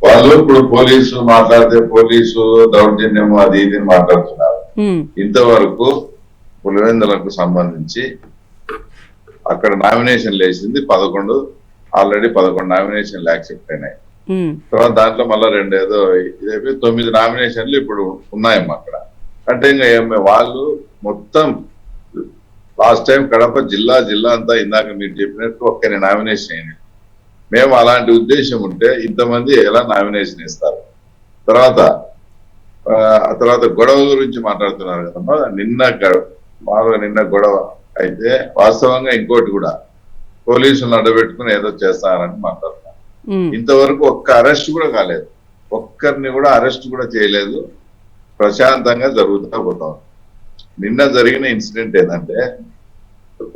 వాళ్ళు ఇప్పుడు పోలీసు మాట్లాడితే పోలీసు దౌర్జన్యము అది ఇది మాట్లాడుతున్నారు. ఇంతవరకు పులివెందులకు సంబంధించి అక్కడ నామినేషన్లు వేసింది 11, ఆల్రెడీ 11 నామినేషన్లు యాక్సెప్ట్ అయినాయి. తర్వాత దాంట్లో మళ్ళీ 2 ఏదో 9 నామినేషన్లు ఇప్పుడు ఉన్నాయమ్మా అక్కడ. అంటే ఇంకా వాళ్ళు మొత్తం లాస్ట్ టైం కడప జిల్లా అంతా ఇందాక మీరు చెప్పినట్టు ఒక్కరి నామినేషన్ అయింది. మేము అలాంటి ఉద్దేశం ఉంటే ఇంతమంది ఎలా నామినేషన్ ఇస్తారు? తర్వాత గొడవ గురించి మాట్లాడుతున్నారు కదమ్మా. నిన్న గొడవ అయితే వాస్తవంగా ఇంకోటి కూడా పోలీసులను అడ్డబెట్టుకుని ఏదో చేస్తారని మాట్లాడుతున్నారు. ఇంతవరకు ఒక్క అరెస్ట్ కూడా కాలేదు, ఒక్కరిని కూడా అరెస్ట్ కూడా చేయలేదు. ప్రశాంతంగా జరుగుతూ పోతాం. నిన్న జరిగిన ఇన్సిడెంట్ ఏంటంటే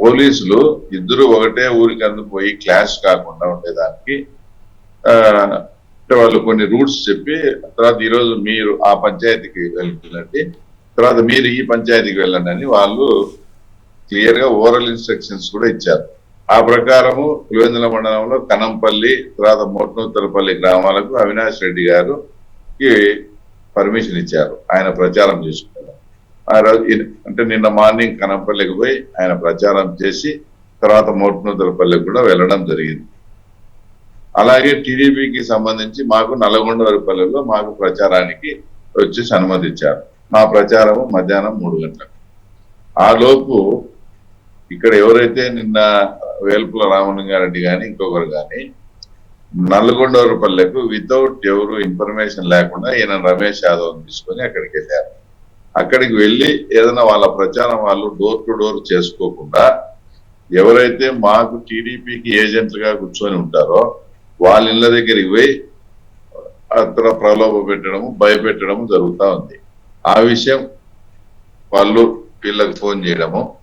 పోలీసులు ఇద్దరు ఒకటే ఊరికి అందుకుపోయి క్లాష్ కాకుండా ఉండేదానికి వాళ్ళు కొన్ని రూట్స్ చెప్పి తర్వాత ఈరోజు మీరు ఆ పంచాయతీకి వెళ్ళండి, తర్వాత మీరు ఈ పంచాయతీకి వెళ్ళండి అని వాళ్ళు క్లియర్ గా ఓరల్ ఇన్స్ట్రక్షన్స్ కూడా ఇచ్చారు. ఆ ప్రకారము పులివెందుల మండలంలో కనంపల్లి తర్వాత మోట్నూతలపల్లి గ్రామాలకు అవినాష్ రెడ్డి గారుకి పర్మిషన్ ఇచ్చారు ఆయన ప్రచారం చేసుకున్నారు. అంటే నిన్న మార్నింగ్ కనంపల్లికి పోయి ఆయన ప్రచారం చేసి తర్వాత మోట్నూతలపల్లికి కూడా వెళ్ళడం జరిగింది. అలాగే టీడీపీకి సంబంధించి మాకు నల్లగొండవరిపల్లిలో మాకు ప్రచారానికి వచ్చేసి అనుమతించారు. మా ప్రచారము మధ్యాహ్నం 3 గంటలకు. ఆ లోపు ఇక్కడ ఎవరైతే నిన్న వేల్పుల రామలింగారెడ్డి కానీ ఇంకొకరు కానీ నల్లగొండవరిపల్లెకు వితౌట్ ఎవరు ఇన్ఫర్మేషన్ లేకుండా ఈయన రమేష్ యాదవ్ తీసుకొని అక్కడికి వెళ్ళారు. అక్కడికి వెళ్ళి ఏదైనా వాళ్ళ ప్రచారం వాళ్ళు డోర్ టు డోర్ చేసుకోకుండా ఎవరైతే మాకు టీడీపీకి ఏజెంట్లుగా కూర్చొని ఉంటారో వాళ్ళ ఇళ్ళ దగ్గరికి పోయి అక్కడ ప్రలోభ పెట్టడము భయపెట్టడము జరుగుతూ ఉంది. ఆ విషయం వాళ్ళు వీళ్ళకి ఫోన్ చేయడము